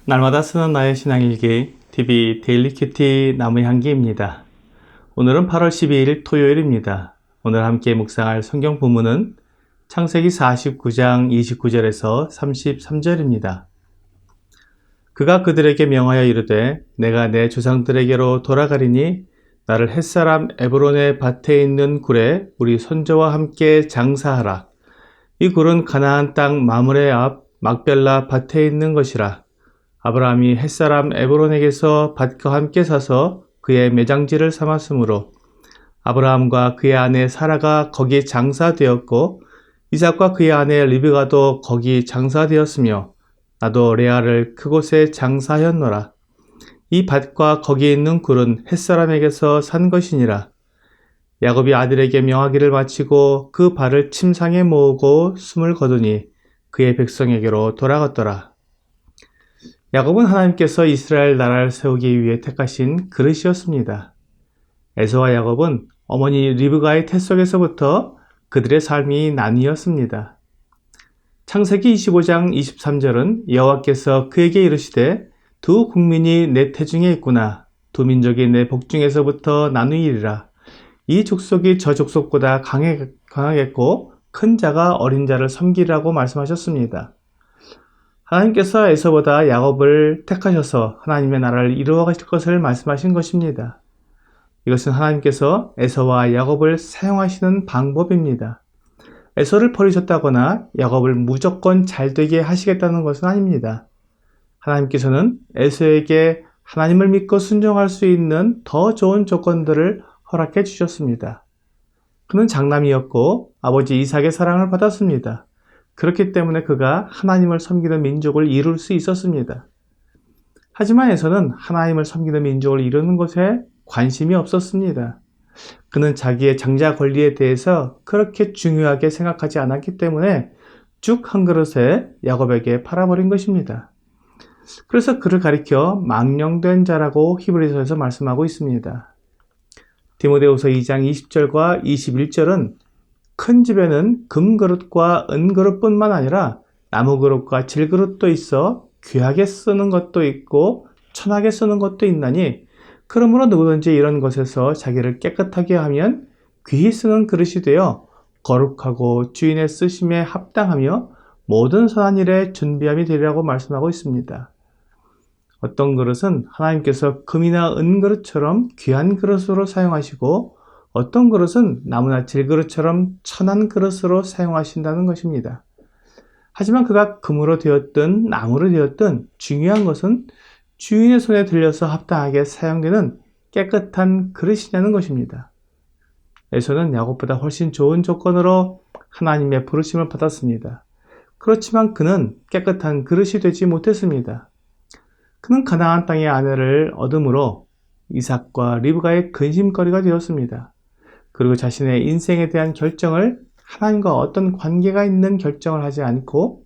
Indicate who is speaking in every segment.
Speaker 1: 날마다 쓰는 나의 신앙일기 TV 데일리 큐티 나무의 향기입니다. 오늘은 8월 12일 토요일입니다. 오늘 함께 묵상할 성경 본문은 창세기 49장 29절에서 33절입니다. 그가 그들에게 명하여 이르되 내가 내 조상들에게로 돌아가리니 나를 햇사람 에브론의 밭에 있는 굴에 우리 손자와 함께 장사하라. 이 굴은 가나안 땅 마므레 앞 막벨라 밭에 있는 것이라. 아브라함이 햇사람 에브론에게서 밭과 함께 사서 그의 매장지를 삼았으므로 아브라함과 그의 아내 사라가 거기 장사되었고 이삭과 그의 아내 리브가도 거기 장사되었으며 나도 레아를 그곳에 장사하였노라. 이 밭과 거기 있는 굴은 햇사람에게서 산 것이니라. 야곱이 아들에게 명하기를 마치고 그 발을 침상에 모으고 숨을 거두니 그의 백성에게로 돌아갔더라. 야곱은 하나님께서 이스라엘 나라를 세우기 위해 택하신 그릇이었습니다. 에서와 야곱은 어머니 리브가의 태 속에서부터 그들의 삶이 나뉘었습니다. 창세기 25장 23절은 여호와께서 그에게 이르시되 두 국민이 내 태중에 있구나. 두 민족이 내 복중에서부터 나누이리라. 이 족속이 저 족속보다 강하겠고 큰 자가 어린 자를 섬기라고 말씀하셨습니다. 하나님께서 에서보다 야곱을 택하셔서 하나님의 나라를 이루어 가실 것을 말씀하신 것입니다. 이것은 하나님께서 에서와 야곱을 사용하시는 방법입니다. 에서를 버리셨다거나 야곱을 무조건 잘되게 하시겠다는 것은 아닙니다. 하나님께서는 에서에게 하나님을 믿고 순종할 수 있는 더 좋은 조건들을 허락해 주셨습니다. 그는 장남이었고 아버지 이삭의 사랑을 받았습니다. 그렇기 때문에 그가 하나님을 섬기는 민족을 이룰 수 있었습니다. 하지만 에서는 하나님을 섬기는 민족을 이루는 것에 관심이 없었습니다. 그는 자기의 장자 권리에 대해서 그렇게 중요하게 생각하지 않았기 때문에 죽 한 그릇에 야곱에게 팔아버린 것입니다. 그래서 그를 가리켜 망령된 자라고 히브리서에서 말씀하고 있습니다. 디모데후서 2장 20절과 21절은 큰 집에는 금그릇과 은그릇뿐만 아니라 나무그릇과 질그릇도 있어 귀하게 쓰는 것도 있고 천하게 쓰는 것도 있나니 그러므로 누구든지 이런 것에서 자기를 깨끗하게 하면 귀히 쓰는 그릇이 되어 거룩하고 주인의 쓰심에 합당하며 모든 선한 일에 준비함이 되리라고 말씀하고 있습니다. 어떤 그릇은 하나님께서 금이나 은그릇처럼 귀한 그릇으로 사용하시고 어떤 그릇은 나무나 질그릇처럼 천한 그릇으로 사용하신다는 것입니다. 하지만 그가 금으로 되었든 나무로 되었든 중요한 것은 주인의 손에 들려서 합당하게 사용되는 깨끗한 그릇이냐는 것입니다. 에서는 야곱보다 훨씬 좋은 조건으로 하나님의 부르심을 받았습니다. 그렇지만 그는 깨끗한 그릇이 되지 못했습니다. 그는 가나안 땅의 아내를 얻음으로 이삭과 리브가의 근심거리가 되었습니다. 그리고 자신의 인생에 대한 결정을 하나님과 어떤 관계가 있는 결정을 하지 않고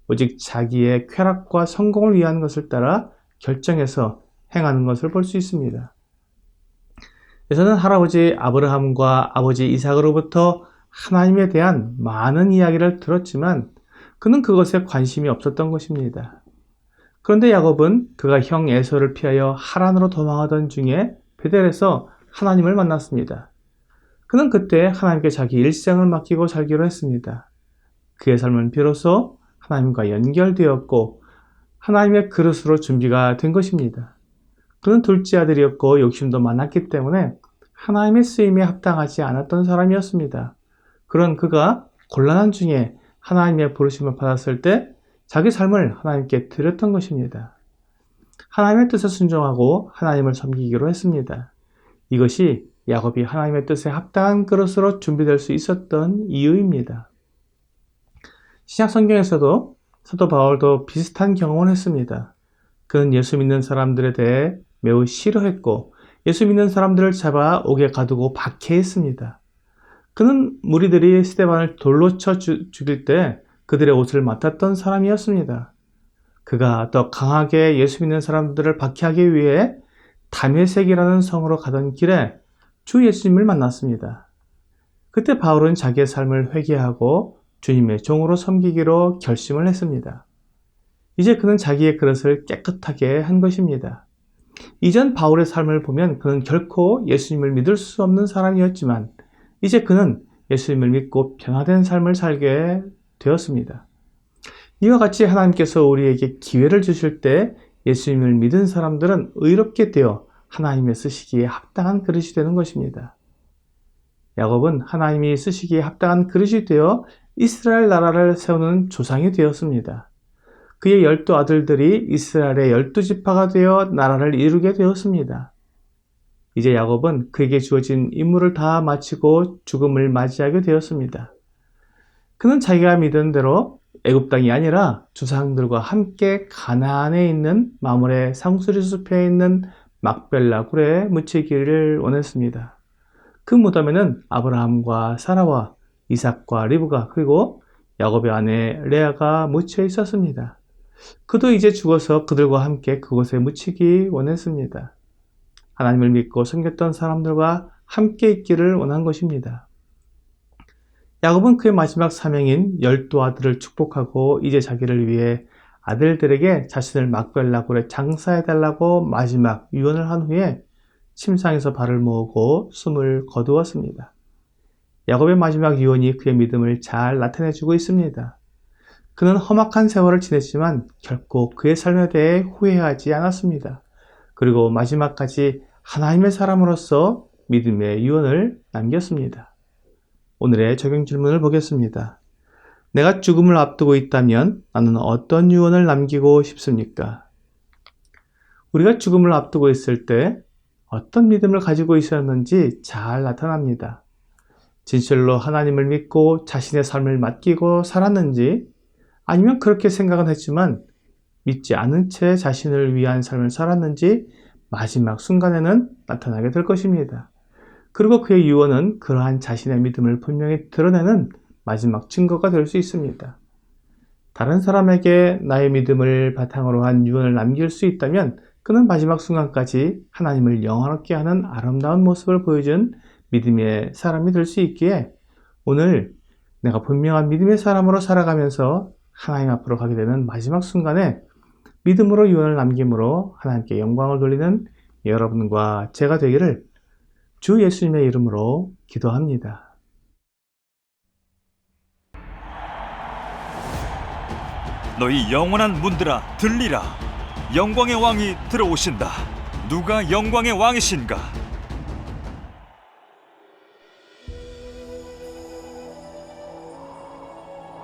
Speaker 1: 오직 자기의 쾌락과 성공을 위한 것을 따라 결정해서 행하는 것을 볼 수 있습니다. 에서는 할아버지 아브라함과 아버지 이삭으로부터 하나님에 대한 많은 이야기를 들었지만 그는 그것에 관심이 없었던 것입니다. 그런데 야곱은 그가 형 에서를 피하여 하란으로 도망하던 중에 베델에서 하나님을 만났습니다. 그는 그때 하나님께 자기 일생을 맡기고 살기로 했습니다. 그의 삶은 비로소 하나님과 연결되었고 하나님의 그릇으로 준비가 된 것입니다. 그는 둘째 아들이었고 욕심도 많았기 때문에 하나님의 쓰임에 합당하지 않았던 사람이었습니다. 그런 그가 곤란한 중에 하나님의 부르심을 받았을 때 자기 삶을 하나님께 드렸던 것입니다. 하나님의 뜻에 순종하고 하나님을 섬기기로 했습니다. 이것이 야곱이 하나님의 뜻에 합당한 그릇으로 준비될 수 있었던 이유입니다. 신약 성경에서도 사도 바울도 비슷한 경험을 했습니다. 그는 예수 믿는 사람들에 대해 매우 싫어했고 예수 믿는 사람들을 잡아 옥에 가두고 박해했습니다. 그는 무리들이 스데반을 돌로 쳐 죽일 때 그들의 옷을 맡았던 사람이었습니다. 그가 더 강하게 예수 믿는 사람들을 박해하기 위해 다메섹이라는 성으로 가던 길에 주 예수님을 만났습니다. 그때 바울은 자기의 삶을 회개하고 주님의 종으로 섬기기로 결심을 했습니다. 이제 그는 자기의 그릇을 깨끗하게 한 것입니다. 이전 바울의 삶을 보면 그는 결코 예수님을 믿을 수 없는 사람이었지만 이제 그는 예수님을 믿고 변화된 삶을 살게 되었습니다. 이와 같이 하나님께서 우리에게 기회를 주실 때 예수님을 믿은 사람들은 의롭게 되어 하나님의 쓰시기에 합당한 그릇이 되는 것입니다. 야곱은 하나님이 쓰시기에 합당한 그릇이 되어 이스라엘 나라를 세우는 조상이 되었습니다. 그의 12 아들들이 이스라엘의 12지파가 되어 나라를 이루게 되었습니다. 이제 야곱은 그에게 주어진 임무를 다 마치고 죽음을 맞이하게 되었습니다. 그는 자기가 믿은 대로 애굽 땅이 아니라 조상들과 함께 가나안에 있는 마므레 상수리 숲에 있는 막벨라 굴에 묻히기를 원했습니다. 그 무덤에는 아브라함과 사라와 이삭과 리브가 그리고 야곱의 아내 레아가 묻혀 있었습니다. 그도 이제 죽어서 그들과 함께 그곳에 묻히기 원했습니다. 하나님을 믿고 섬겼던 사람들과 함께 있기를 원한 것입니다. 야곱은 그의 마지막 사명인 12 아들을 축복하고 이제 자기를 위해 아들들에게 자신을 막벨라 굴에 장사해달라고 마지막 유언을 한 후에 침상에서 발을 모으고 숨을 거두었습니다. 야곱의 마지막 유언이 그의 믿음을 잘 나타내주고 있습니다. 그는 험악한 세월을 지냈지만 결코 그의 삶에 대해 후회하지 않았습니다. 그리고 마지막까지 하나님의 사람으로서 믿음의 유언을 남겼습니다. 오늘의 적용 질문을 보겠습니다. 내가 죽음을 앞두고 있다면 나는 어떤 유언을 남기고 싶습니까? 우리가 죽음을 앞두고 있을 때 어떤 믿음을 가지고 있었는지 잘 나타납니다. 진실로 하나님을 믿고 자신의 삶을 맡기고 살았는지 아니면 그렇게 생각은 했지만 믿지 않은 채 자신을 위한 삶을 살았는지 마지막 순간에는 나타나게 될 것입니다. 그리고 그의 유언은 그러한 자신의 믿음을 분명히 드러내는 마지막 증거가 될 수 있습니다. 다른 사람에게 나의 믿음을 바탕으로 한 유언을 남길 수 있다면 그는 마지막 순간까지 하나님을 영화롭게 하는 아름다운 모습을 보여준 믿음의 사람이 될 수 있기에 오늘 내가 분명한 믿음의 사람으로 살아가면서 하나님 앞으로 가게 되는 마지막 순간에 믿음으로 유언을 남김으로 하나님께 영광을 돌리는 여러분과 제가 되기를 주 예수님의 이름으로 기도합니다.
Speaker 2: 너희 영원한 문들아 들리라. 영광의 왕이 들어오신다. 누가 영광의 왕이신가?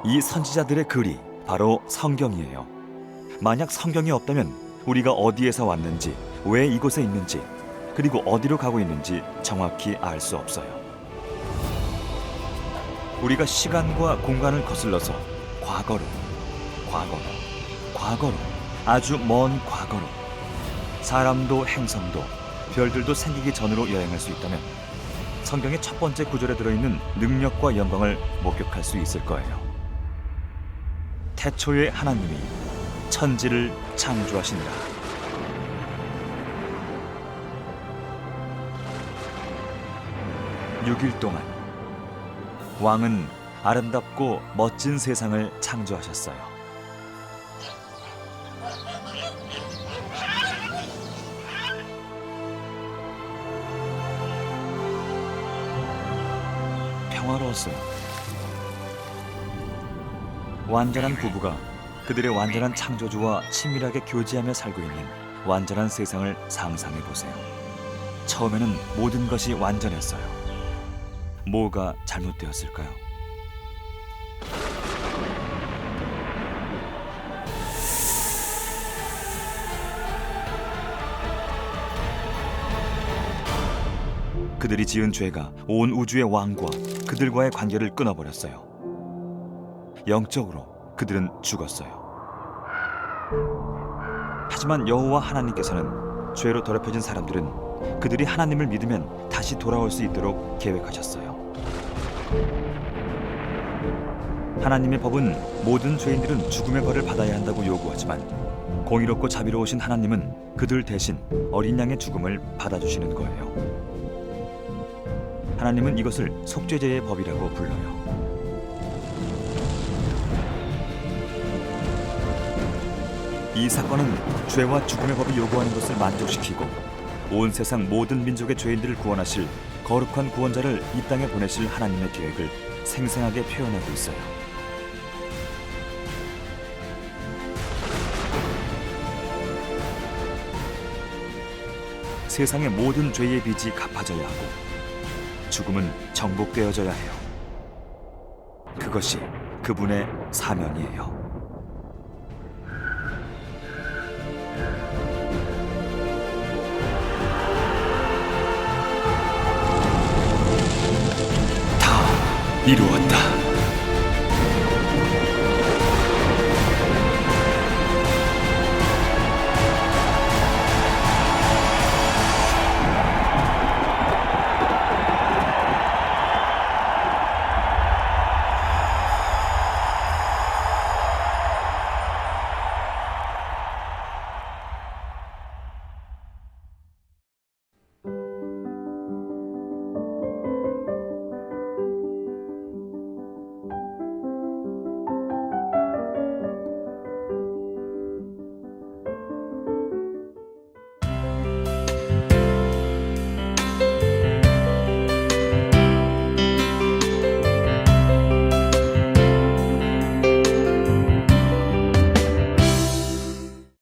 Speaker 2: 이 선지자들의 글이 바로 성경이에요. 만약 성경이 없다면 우리가 어디에서 왔는지, 왜 이곳에 있는지, 그리고 어디로 가고 있는지 정확히 알 수 없어요. 우리가 시간과 공간을 거슬러서 과거로, 아주 먼 과거로, 사람도 행성도 별들도 생기기 전으로 여행할 수 있다면 성경의 첫 번째 구절에 들어있는 능력과 영광을 목격할 수 있을 거예요. 태초에 하나님이 천지를 창조하시니라. (6일) 동안 왕은 아름답고 멋진 세상을 창조하셨어요. 평화로웠어요. 완전한 부부가 그들의 완전한 창조주와 친밀하게 교제하며 살고 있는 완전한 세상을 상상해 보세요. 처음에는 모든 것이 완전했어요. 뭐가 잘못되었을까요? 그들이 지은 죄가 온 우주의 왕과 그들과의 관계를 끊어버렸어요. 영적으로 그들은 죽었어요. 하지만 여호와 하나님께서는 죄로 더럽혀진 사람들은 그들이 하나님을 믿으면 다시 돌아올 수 있도록 계획하셨어요. 하나님의 법은 모든 죄인들은 죽음의 벌을 받아야 한다고 요구하지만 공의롭고 자비로우신 하나님은 그들 대신 어린 양의 죽음을 받아주시는 거예요. 하나님은 이것을 속죄제의 법이라고 불러요. 이 사건은 죄와 죽음의 법이 요구하는 것을 만족시키고 온 세상 모든 민족의 죄인들을 구원하실 거룩한 구원자를 이 땅에 보내실 하나님의 계획을 생생하게 표현하고 있어요. 세상의 모든 죄의 빚이 갚아져야 하고 죽음은 정복되어져야 해요. 그것이 그분의 사명이에요. 다 이루었다.